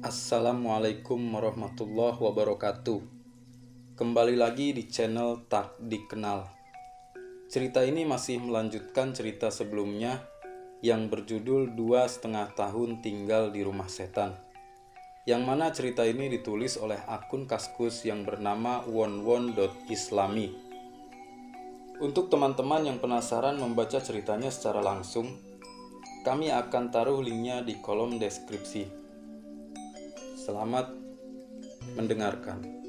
Assalamualaikum warahmatullahi wabarakatuh. Kembali lagi di channel Tak Dikenal. Cerita ini masih melanjutkan cerita sebelumnya yang berjudul 2,5 tahun tinggal di rumah setan, yang mana cerita ini ditulis oleh akun Kaskus yang bernama wonwon.islami. Untuk teman-teman yang penasaran membaca ceritanya secara langsung, kami akan taruh linknya di kolom deskripsi. Selamat mendengarkan.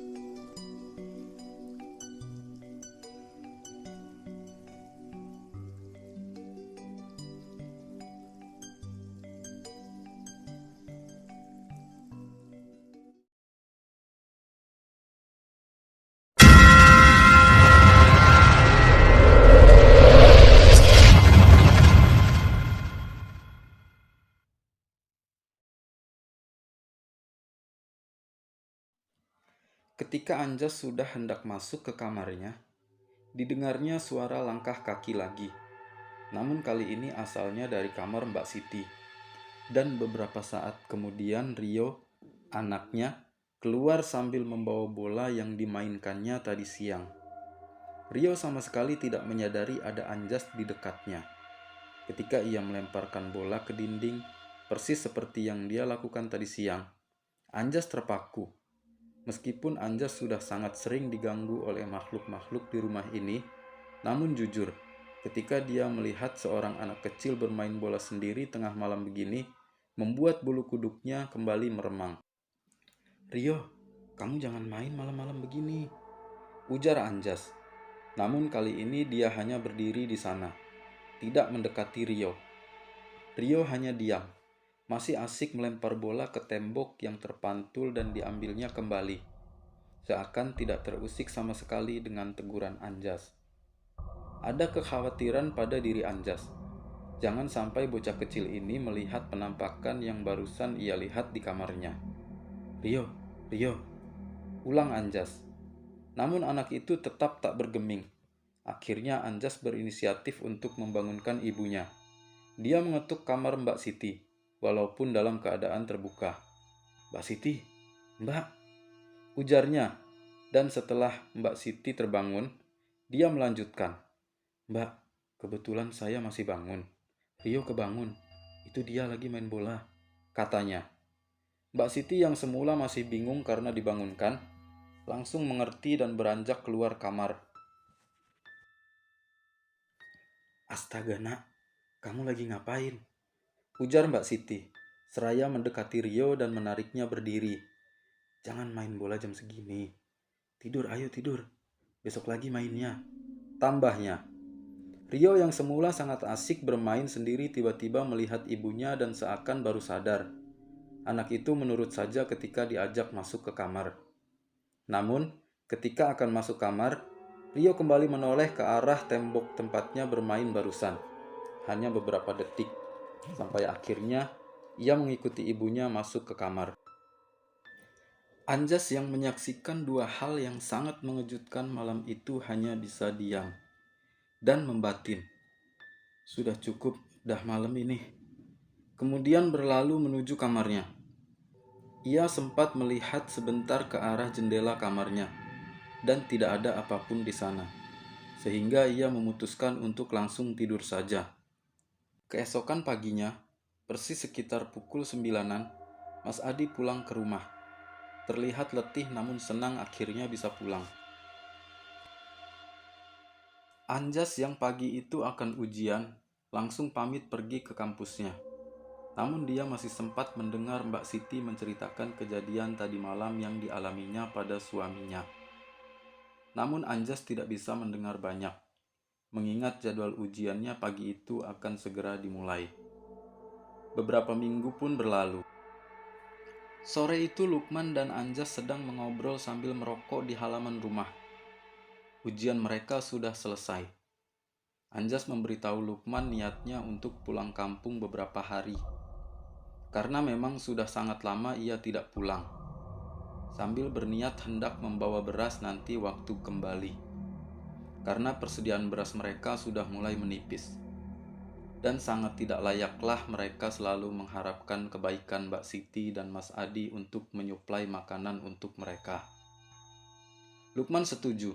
Ketika Anjas sudah hendak masuk ke kamarnya, didengarnya suara langkah kaki lagi. Namun kali ini asalnya dari kamar Mbak Siti. Dan beberapa saat kemudian Rio, anaknya, keluar sambil membawa bola yang dimainkannya tadi siang. Rio sama sekali tidak menyadari ada Anjas di dekatnya. Ketika ia melemparkan bola ke dinding, persis seperti yang dia lakukan tadi siang, Anjas terpaku. Meskipun Anjas sudah sangat sering diganggu oleh makhluk-makhluk di rumah ini, namun jujur, ketika dia melihat seorang anak kecil bermain bola sendiri tengah malam begini, membuat bulu kuduknya kembali meremang. "Rio, kamu jangan main malam-malam begini," ujar Anjas. Namun kali ini dia hanya berdiri di sana, tidak mendekati Rio. Rio hanya diam, masih asik melempar bola ke tembok yang terpantul dan diambilnya kembali, seakan tidak terusik sama sekali dengan teguran Anjas. Ada kekhawatiran pada diri Anjas. Jangan sampai bocah kecil ini melihat penampakan yang barusan ia lihat di kamarnya. "Rio, Rio," ulang Anjas. Namun anak itu tetap tak bergeming. Akhirnya Anjas berinisiatif untuk membangunkan ibunya. Dia mengetuk kamar Mbak Siti, walaupun dalam keadaan terbuka. "Mbak Siti, Mbak," ujarnya. Dan setelah Mbak Siti terbangun, dia melanjutkan, "Mbak, kebetulan saya masih bangun. Rio kebangun, itu dia lagi main bola," katanya. Mbak Siti yang semula masih bingung karena dibangunkan, langsung mengerti dan beranjak keluar kamar. "Astaga nak, kamu lagi ngapain?" ujar Mbak Siti, seraya mendekati Rio dan menariknya berdiri. "Jangan main bola jam segini. Tidur, ayo tidur. Besok lagi mainnya," tambahnya. Rio yang semula sangat asik bermain sendiri tiba-tiba melihat ibunya dan seakan baru sadar. Anak itu menurut saja ketika diajak masuk ke kamar. Namun, ketika akan masuk kamar, Rio kembali menoleh ke arah tembok tempatnya bermain barusan. Hanya beberapa detik, sampai akhirnya ia mengikuti ibunya masuk ke kamar. Anjas yang menyaksikan dua hal yang sangat mengejutkan malam itu hanya bisa diam dan membatin. Sudah cukup, dah malam ini. Kemudian berlalu menuju kamarnya. Ia sempat melihat sebentar ke arah jendela kamarnya, dan tidak ada apapun di sana, sehingga ia memutuskan untuk langsung tidur saja. Keesokan paginya, persis sekitar pukul 9-an, Mas Adi pulang ke rumah. Terlihat letih namun senang akhirnya bisa pulang. Anjas yang pagi itu akan ujian, langsung pamit pergi ke kampusnya. Namun dia masih sempat mendengar Mbak Siti menceritakan kejadian tadi malam yang dialaminya pada suaminya. Namun Anjas tidak bisa mendengar banyak, mengingat jadwal ujiannya pagi itu akan segera dimulai. Beberapa minggu pun berlalu. Sore itu Lukman dan Anjas sedang mengobrol sambil merokok di halaman rumah. Ujian mereka sudah selesai. Anjas memberitahu Lukman niatnya untuk pulang kampung beberapa hari, karena memang sudah sangat lama ia tidak pulang, sambil berniat hendak membawa beras nanti waktu kembali, karena persediaan beras mereka sudah mulai menipis. Dan sangat tidak layaklah mereka selalu mengharapkan kebaikan Mbak Siti dan Mas Adi untuk menyuplai makanan untuk mereka. Lukman setuju,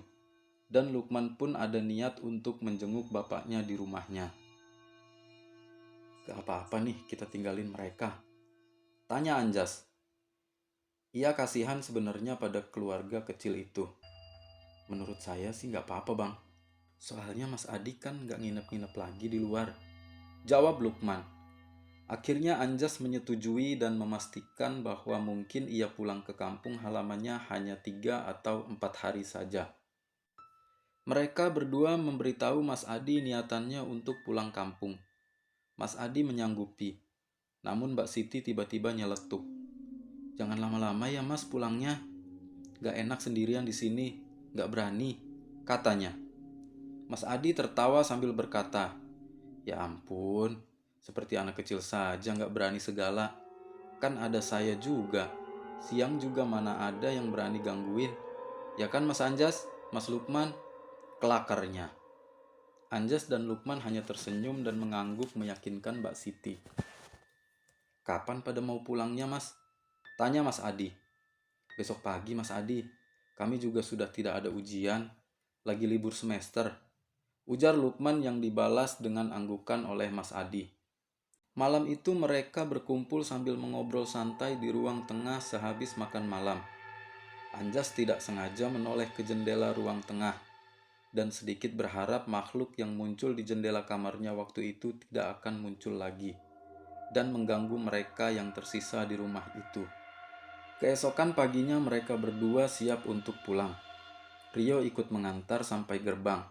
dan Lukman pun ada niat untuk menjenguk bapaknya di rumahnya. Gak apa-apa nih kita tinggalin mereka, tanya Anjas. Ia kasihan sebenarnya pada keluarga kecil itu. Menurut saya sih gak apa-apa bang, soalnya Mas Adi kan gak nginep-nginep lagi di luar, jawab Lukman. Akhirnya Anjas menyetujui dan memastikan bahwa mungkin ia pulang ke kampung halamannya hanya 3 atau 4 hari saja. Mereka berdua memberitahu Mas Adi niatannya untuk pulang kampung. Mas Adi menyanggupi, namun Mbak Siti tiba-tiba nyeletuk. Jangan lama-lama ya mas pulangnya, gak enak sendirian di sini, gak berani, katanya. Mas Adi tertawa sambil berkata, ya ampun, seperti anak kecil saja gak berani segala. Kan ada saya juga, siang juga mana ada yang berani gangguin. Ya kan Mas Anjas, Mas Lukman, kelakarnya. Anjas dan Lukman hanya tersenyum dan mengangguk meyakinkan Mbak Siti. Kapan pada mau pulangnya mas? Tanya Mas Adi. Besok pagi Mas Adi, kami juga sudah tidak ada ujian, lagi libur semester, ujar Lukman yang dibalas dengan anggukan oleh Mas Adi. Malam itu mereka berkumpul sambil mengobrol santai di ruang tengah sehabis makan malam. Anjas tidak sengaja menoleh ke jendela ruang tengah dan sedikit berharap makhluk yang muncul di jendela kamarnya waktu itu tidak akan muncul lagi dan mengganggu mereka yang tersisa di rumah itu. Keesokan paginya mereka berdua siap untuk pulang. Rio ikut mengantar sampai gerbang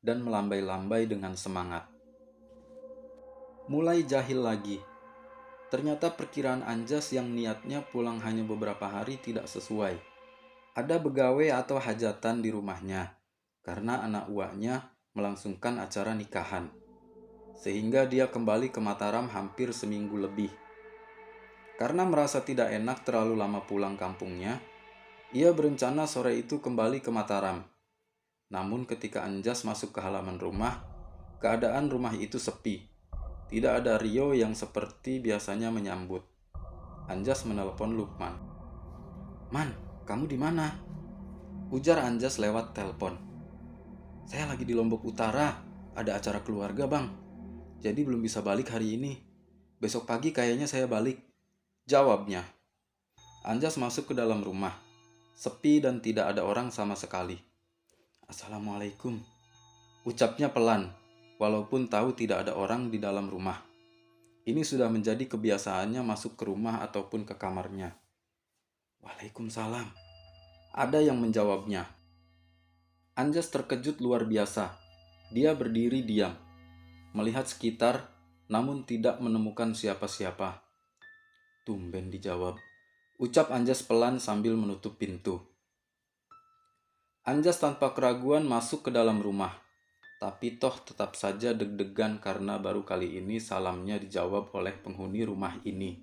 dan melambai-lambai dengan semangat. Mulai jahil lagi. Ternyata perkiraan Anjas yang niatnya pulang hanya beberapa hari tidak sesuai. Ada begawe atau hajatan di rumahnya karena anak uaknya melangsungkan acara nikahan. Sehingga dia kembali ke Mataram hampir seminggu lebih. Karena merasa tidak enak terlalu lama pulang kampungnya, ia berencana sore itu kembali ke Mataram. Namun ketika Anjas masuk ke halaman rumah, keadaan rumah itu sepi. Tidak ada Rio yang seperti biasanya menyambut. Anjas menelpon Lukman. Man, kamu di mana? Ujar Anjas lewat telepon. Saya lagi di Lombok Utara, ada acara keluarga bang. Jadi belum bisa balik hari ini. Besok pagi kayaknya saya balik, jawabnya. Anjas masuk ke dalam rumah. Sepi dan tidak ada orang sama sekali. Assalamualaikum, ucapnya pelan, walaupun tahu tidak ada orang di dalam rumah. Ini sudah menjadi kebiasaannya masuk ke rumah ataupun ke kamarnya. Waalaikumsalam, ada yang menjawabnya. Anjas terkejut luar biasa. Dia berdiri diam, melihat sekitar, namun tidak menemukan siapa-siapa. Tumben dijawab, ucap Anjas pelan sambil menutup pintu. Anjas tanpa keraguan masuk ke dalam rumah, tapi toh tetap saja deg-degan karena baru kali ini salamnya dijawab oleh penghuni rumah ini.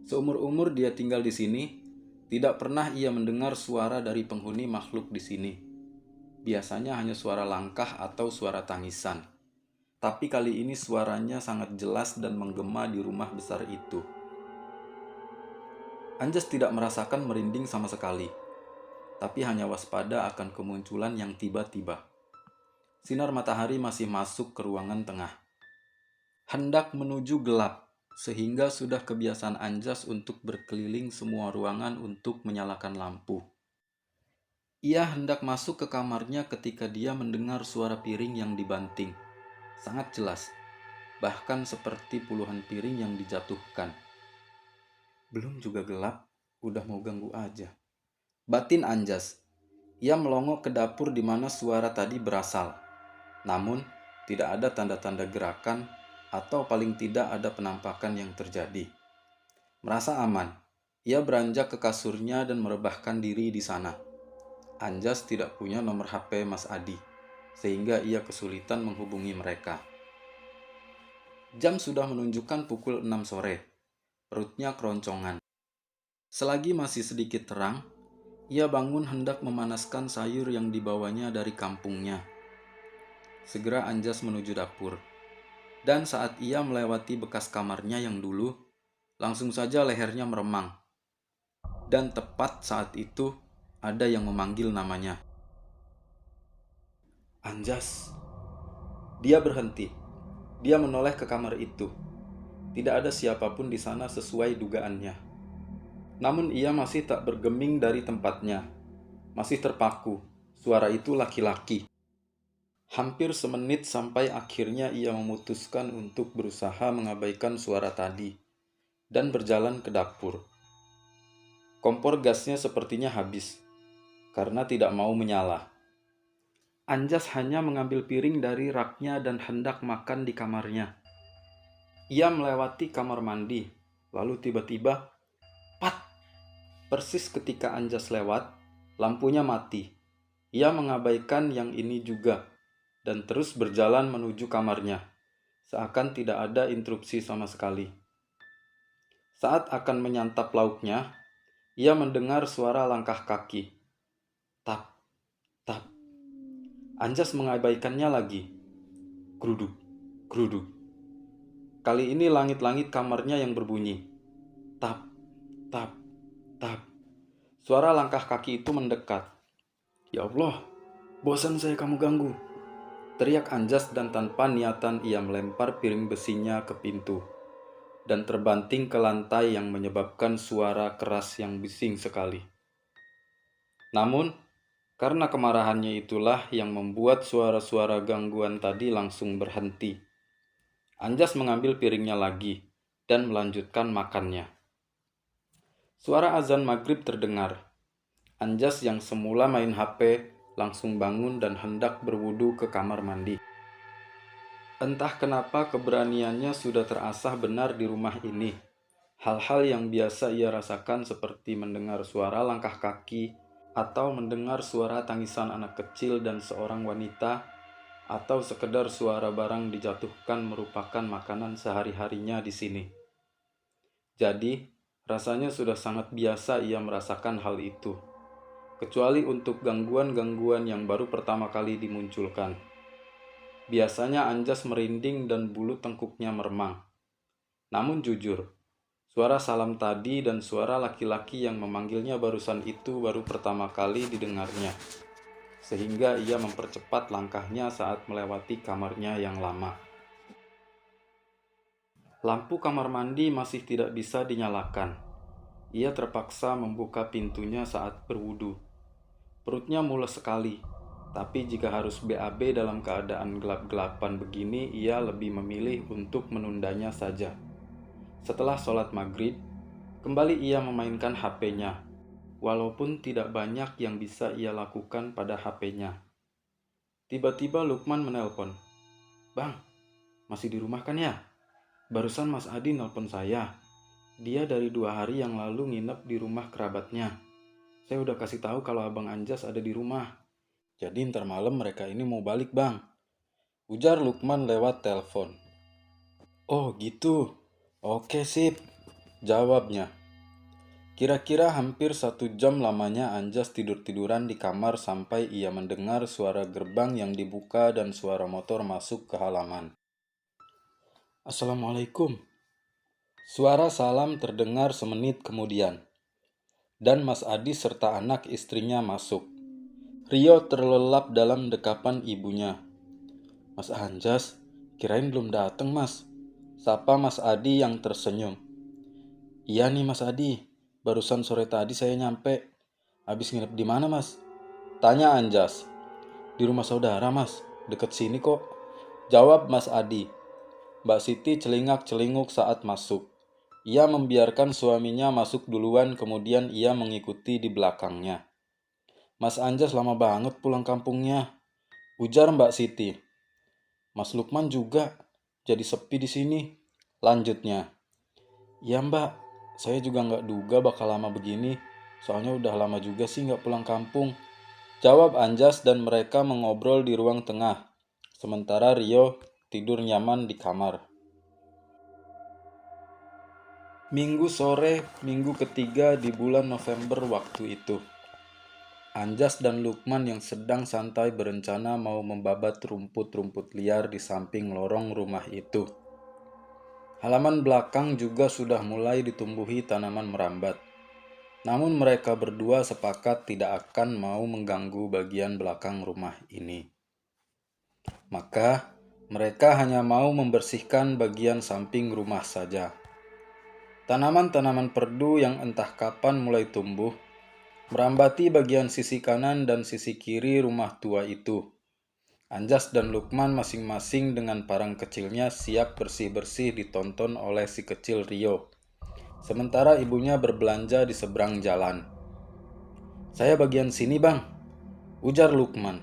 Seumur-umur dia tinggal di sini, tidak pernah ia mendengar suara dari penghuni makhluk di sini. Biasanya hanya suara langkah atau suara tangisan. Tapi kali ini suaranya sangat jelas dan menggema di rumah besar itu. Anjas tidak merasakan merinding sama sekali, tapi hanya waspada akan kemunculan yang tiba-tiba. Sinar matahari masih masuk ke ruangan tengah. Hendak menuju gelap, sehingga sudah kebiasaan Anjas untuk berkeliling semua ruangan untuk menyalakan lampu. Ia hendak masuk ke kamarnya ketika dia mendengar suara piring yang dibanting. Sangat jelas, bahkan seperti puluhan piring yang dijatuhkan. Belum juga gelap, udah mau ganggu aja, batin Anjas. Ia melongok ke dapur di mana suara tadi berasal. Namun, tidak ada tanda-tanda gerakan atau paling tidak ada penampakan yang terjadi. Merasa aman, ia beranjak ke kasurnya dan merebahkan diri di sana. Anjas tidak punya nomor HP Mas Adi, sehingga ia kesulitan menghubungi mereka. Jam sudah menunjukkan pukul 6 sore. Perutnya keroncongan. Selagi masih sedikit terang, ia bangun hendak memanaskan sayur yang dibawanya dari kampungnya. Segera Anjas menuju dapur. Dan saat ia melewati bekas kamarnya yang dulu, langsung saja lehernya meremang. Dan tepat saat itu, ada yang memanggil namanya. Anjas. Dia berhenti. Dia menoleh ke kamar itu. Tidak ada siapapun di sana sesuai dugaannya. Namun ia masih tak bergeming dari tempatnya. Masih terpaku. Suara itu laki-laki. Hampir semenit sampai akhirnya ia memutuskan untuk berusaha mengabaikan suara tadi dan berjalan ke dapur. Kompor gasnya sepertinya habis karena tidak mau menyala. Anjas hanya mengambil piring dari raknya dan hendak makan di kamarnya. Ia melewati kamar mandi, lalu tiba-tiba, pat! Persis ketika Anjas lewat, lampunya mati. Ia mengabaikan yang ini juga, dan terus berjalan menuju kamarnya, seakan tidak ada interupsi sama sekali. Saat akan menyantap lauknya, ia mendengar suara langkah kaki. Tap, tap. Anjas mengabaikannya lagi. Geruduk, geruduk. Kali ini langit-langit kamarnya yang berbunyi. Tap, tap, tap. Suara langkah kaki itu mendekat. Ya Allah, bosan saya kamu ganggu. Teriak Anjas dan tanpa niatan ia melempar piring besinya ke pintu. Dan terbanting ke lantai yang menyebabkan suara keras yang bising sekali. Namun, karena kemarahannya itulah yang membuat suara-suara gangguan tadi langsung berhenti. Anjas mengambil piringnya lagi dan melanjutkan makannya. Suara azan maghrib terdengar. Anjas yang semula main HP langsung bangun dan hendak berwudu ke kamar mandi. Entah kenapa keberaniannya sudah terasah benar di rumah ini. Hal-hal yang biasa ia rasakan seperti mendengar suara langkah kaki atau mendengar suara tangisan anak kecil dan seorang wanita, atau sekedar suara barang dijatuhkan merupakan makanan sehari-harinya di sini. Jadi, rasanya sudah sangat biasa ia merasakan hal itu, kecuali untuk gangguan-gangguan yang baru pertama kali dimunculkan. Biasanya Anjas merinding dan bulu tengkuknya meremang. Namun jujur, suara salam tadi dan suara laki-laki yang memanggilnya barusan itu baru pertama kali didengarnya, sehingga ia mempercepat langkahnya saat melewati kamarnya yang lama. Lampu kamar mandi masih tidak bisa dinyalakan. Ia terpaksa membuka pintunya saat berwudu. Perutnya mules sekali, tapi jika harus BAB dalam keadaan gelap-gelapan begini, ia lebih memilih untuk menundanya saja. Setelah sholat maghrib, kembali ia memainkan HP-nya, walaupun tidak banyak yang bisa ia lakukan pada HP-nya. Tiba-tiba Lukman menelpon. Bang, masih di rumah kan ya? Barusan Mas Adi nelpon saya. Dia dari 2 hari yang lalu nginep di rumah kerabatnya. Saya udah kasih tahu kalau Abang Anjas ada di rumah. Jadi ntar malam mereka ini mau balik bang. Ujar Lukman lewat telepon. Oh gitu. Oke sip. Jawabnya. Kira-kira hampir 1 jam lamanya Anjas tidur-tiduran di kamar sampai ia mendengar suara gerbang yang dibuka dan suara motor masuk ke halaman. Assalamualaikum. Suara salam terdengar semenit kemudian. Dan Mas Adi serta anak istrinya masuk. Rio terlelap dalam dekapan ibunya. Mas Anjas, kirain belum datang mas. Sapa Mas Adi yang tersenyum. Iya nih Mas Adi, barusan sore tadi saya nyampe. Habis nginep di mana mas? Tanya Anjas. Di rumah saudara mas, deket sini kok. Jawab Mas Adi. Mbak Siti celingak-celinguk saat masuk. Ia membiarkan suaminya masuk duluan, kemudian ia mengikuti di belakangnya. Mas Anjas lama banget pulang kampungnya, ujar Mbak Siti. Mas Lukman juga, jadi sepi di sini. Lanjutnya. Ya mbak, saya juga nggak duga bakal lama begini. Soalnya udah lama juga sih nggak pulang kampung. Jawab Anjas dan mereka mengobrol di ruang tengah. Sementara Rio tidur nyaman di kamar. Minggu sore, minggu ketiga di bulan November waktu itu. Anjas dan Lukman yang sedang santai berencana mau membabat rumput-rumput liar di samping lorong rumah itu. Halaman belakang juga sudah mulai ditumbuhi tanaman merambat. Namun mereka berdua sepakat tidak akan mau mengganggu bagian belakang rumah ini. Maka mereka hanya mau membersihkan bagian samping rumah saja. Tanaman-tanaman perdu yang entah kapan mulai tumbuh merambati bagian sisi kanan dan sisi kiri rumah tua itu. Anjas dan Lukman masing-masing dengan parang kecilnya siap bersih-bersih ditonton oleh si kecil Rio. Sementara ibunya berbelanja di seberang jalan. "Saya bagian sini, Bang," ujar Lukman,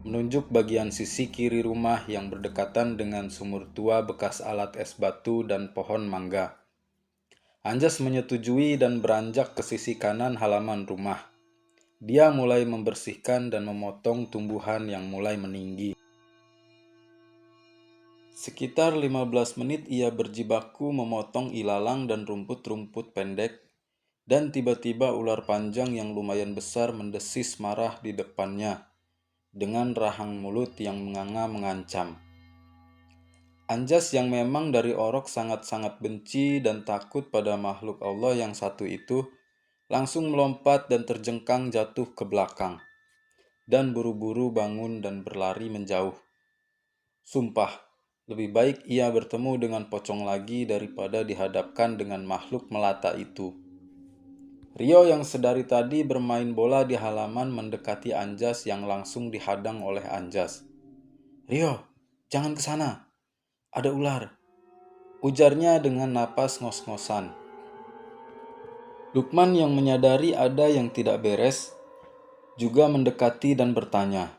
menunjuk bagian sisi kiri rumah yang berdekatan dengan sumur tua bekas alat es batu dan pohon mangga. Anjas menyetujui dan beranjak ke sisi kanan halaman rumah. Dia mulai membersihkan dan memotong tumbuhan yang mulai meninggi. Sekitar 15 menit ia berjibaku memotong ilalang dan rumput-rumput pendek, dan tiba-tiba ular panjang yang lumayan besar mendesis marah di depannya, dengan rahang mulut yang menganga mengancam. Anjas yang memang dari orok sangat-sangat benci dan takut pada makhluk Allah yang satu itu, langsung melompat dan terjengkang jatuh ke belakang, dan buru-buru bangun dan berlari menjauh. Sumpah, lebih baik ia bertemu dengan pocong lagi daripada dihadapkan dengan makhluk melata itu. Rio yang sedari tadi bermain bola di halaman mendekati Anjas yang langsung dihadang oleh Anjas. "Rio, jangan ke sana. Ada ular," ujarnya dengan napas ngos-ngosan. Lukman yang menyadari ada yang tidak beres juga mendekati dan bertanya.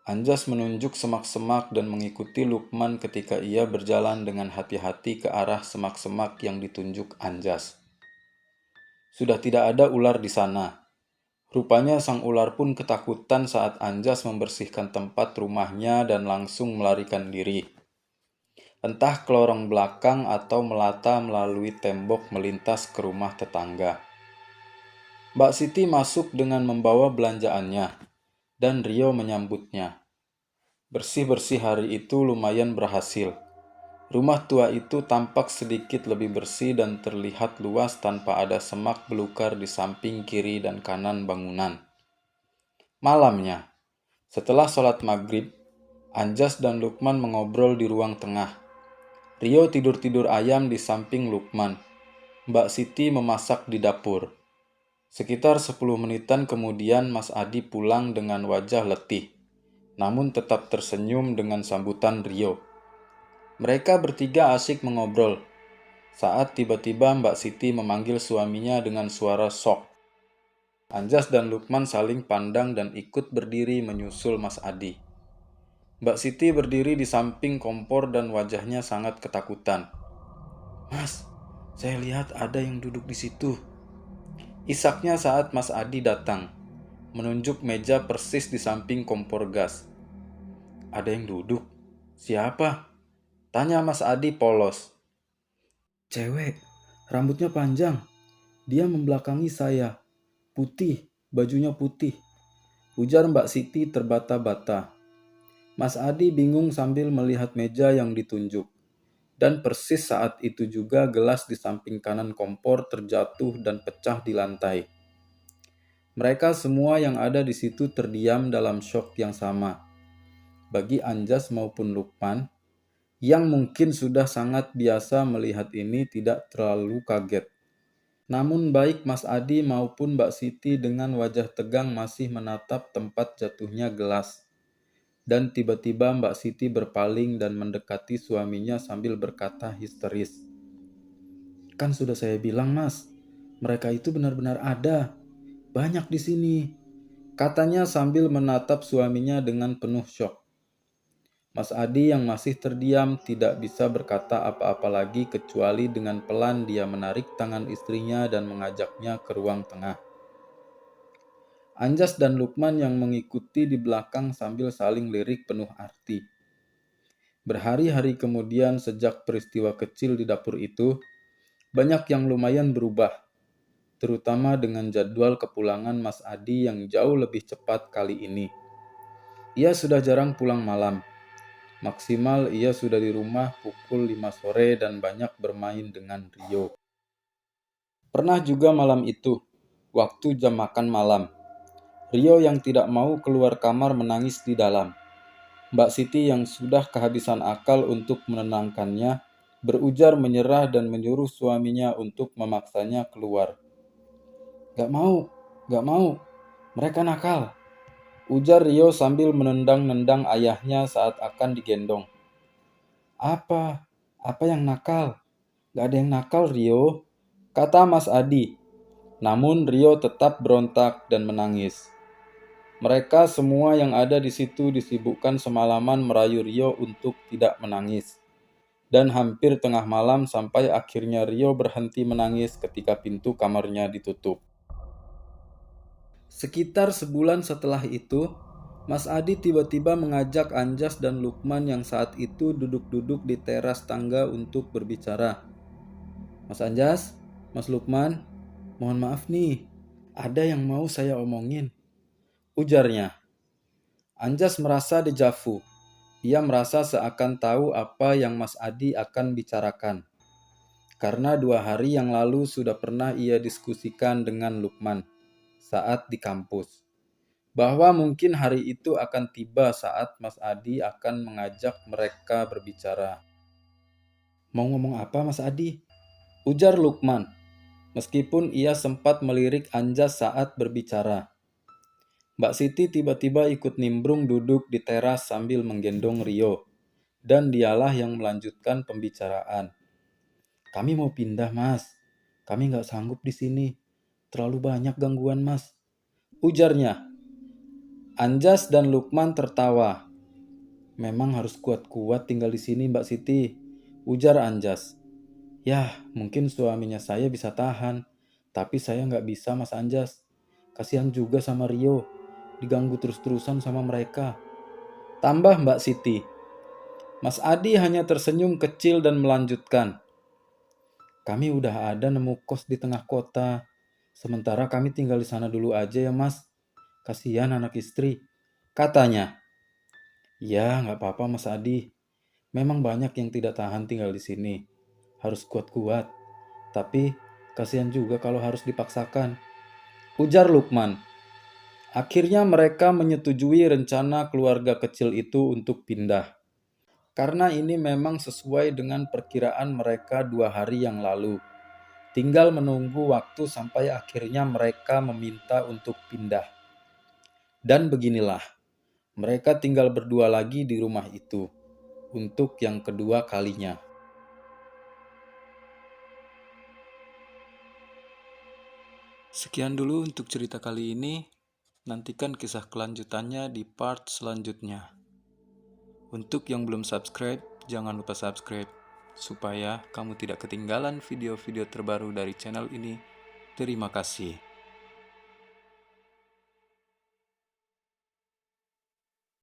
Anjas menunjuk semak-semak dan mengikuti Lukman ketika ia berjalan dengan hati-hati ke arah semak-semak yang ditunjuk Anjas. Sudah tidak ada ular di sana. Rupanya sang ular pun ketakutan saat Anjas membersihkan tempat rumahnya dan langsung melarikan diri. Entah ke lorong belakang atau melata melalui tembok melintas ke rumah tetangga. Mbak Siti masuk dengan membawa belanjaannya, dan Rio menyambutnya. Bersih-bersih hari itu lumayan berhasil. Rumah tua itu tampak sedikit lebih bersih dan terlihat luas tanpa ada semak belukar di samping kiri dan kanan bangunan. Malamnya, setelah sholat maghrib, Anjas dan Lukman mengobrol di ruang tengah. Rio tidur-tidur ayam di samping Lukman. Mbak Siti memasak di dapur. Sekitar 10 menitan kemudian Mas Adi pulang dengan wajah letih, namun tetap tersenyum dengan sambutan Rio. Mereka bertiga asyik mengobrol, saat tiba-tiba Mbak Siti memanggil suaminya dengan suara sok. Anjas dan Lukman saling pandang dan ikut berdiri menyusul Mas Adi. Mbak Siti berdiri di samping kompor dan wajahnya sangat ketakutan. "Mas, saya lihat ada yang duduk di situ," isaknya saat Mas Adi datang, menunjuk meja persis di samping kompor gas. "Ada yang duduk? Siapa?" tanya Mas Adi polos. "Cewek, rambutnya panjang. Dia membelakangi saya. Putih, bajunya putih," ujar Mbak Siti terbata-bata. Mas Adi bingung sambil melihat meja yang ditunjuk. Dan persis saat itu juga gelas di samping kanan kompor terjatuh dan pecah di lantai. Mereka semua yang ada di situ terdiam dalam syok yang sama. Bagi Anjas maupun Lukman, yang mungkin sudah sangat biasa melihat ini tidak terlalu kaget. Namun baik Mas Adi maupun Mbak Siti dengan wajah tegang masih menatap tempat jatuhnya gelas. Dan tiba-tiba Mbak Siti berpaling dan mendekati suaminya sambil berkata histeris. "Kan sudah saya bilang, Mas, mereka itu benar-benar ada. Banyak di sini," katanya sambil menatap suaminya dengan penuh syok. Mas Adi yang masih terdiam tidak bisa berkata apa-apa lagi kecuali dengan pelan dia menarik tangan istrinya dan mengajaknya ke ruang tengah. Anjas dan Lukman yang mengikuti di belakang sambil saling lirik penuh arti. Berhari-hari kemudian sejak peristiwa kecil di dapur itu, banyak yang lumayan berubah. terutama dengan jadwal kepulangan Mas Adi yang jauh lebih cepat kali ini. Ia sudah jarang pulang malam. Maksimal ia sudah di rumah pukul 5 sore dan banyak bermain dengan Rio. Pernah juga malam itu, waktu jam makan malam, Rio yang tidak mau keluar kamar menangis di dalam. Mbak Siti yang sudah kehabisan akal untuk menenangkannya, berujar menyerah dan menyuruh suaminya untuk memaksanya keluar. Gak mau, gak mau, mereka nakal, ujar Rio sambil menendang-nendang ayahnya saat akan digendong. Apa? Apa yang nakal? Gak ada yang nakal, Rio, kata Mas Adi. Namun Rio tetap berontak dan menangis. Mereka semua yang ada di situ disibukkan semalaman merayu Rio untuk tidak menangis. Dan hampir tengah malam sampai akhirnya Rio berhenti menangis ketika pintu kamarnya ditutup. Sekitar sebulan setelah itu, Mas Adi tiba-tiba mengajak Anjas dan Lukman yang saat itu duduk-duduk di teras tangga untuk berbicara. Mas Anjas, Mas Lukman, mohon maaf nih, ada yang mau saya omongin, ujarnya. Anjas merasa dejavu. Ia merasa seakan tahu apa yang Mas Adi akan bicarakan. Karena 2 hari yang lalu sudah pernah ia diskusikan dengan Lukman saat di kampus. Bahwa mungkin hari itu akan tiba saat Mas Adi akan mengajak mereka berbicara. Mau ngomong apa Mas Adi? Ujar Lukman, meskipun ia sempat melirik Anjas saat berbicara. Mbak Siti tiba-tiba ikut nimbrung duduk di teras sambil menggendong Rio. Dan dialah yang melanjutkan pembicaraan. Kami mau pindah, Mas. Kami nggak sanggup di sini. Terlalu banyak gangguan, Mas, ujarnya. Anjas dan Lukman tertawa. Memang harus kuat-kuat tinggal di sini, Mbak Siti, ujar Anjas. Yah, mungkin suaminya saya bisa tahan. Tapi saya nggak bisa, Mas Anjas. Kasihan juga sama Rio. Diganggu terus-terusan sama mereka, tambah Mbak Siti. Mas Adi hanya tersenyum kecil dan melanjutkan. Kami udah ada nemu kos di tengah kota. Sementara kami tinggal di sana dulu aja ya Mas. Kasihan anak istri, katanya. Ya nggak apa-apa Mas Adi. Memang banyak yang tidak tahan tinggal di sini. Harus kuat-kuat. Tapi kasihan juga kalau harus dipaksakan, ujar Lukman. Akhirnya mereka menyetujui rencana keluarga kecil itu untuk pindah. Karena ini memang sesuai dengan perkiraan mereka 2 hari yang lalu. Tinggal menunggu waktu sampai akhirnya mereka meminta untuk pindah. Dan beginilah, mereka tinggal berdua lagi di rumah itu. Untuk yang kedua kalinya. Sekian dulu untuk cerita kali ini. Nantikan kisah kelanjutannya di part selanjutnya. Untuk yang belum subscribe, jangan lupa subscribe supaya kamu tidak ketinggalan video-video terbaru dari channel ini. Terima kasih.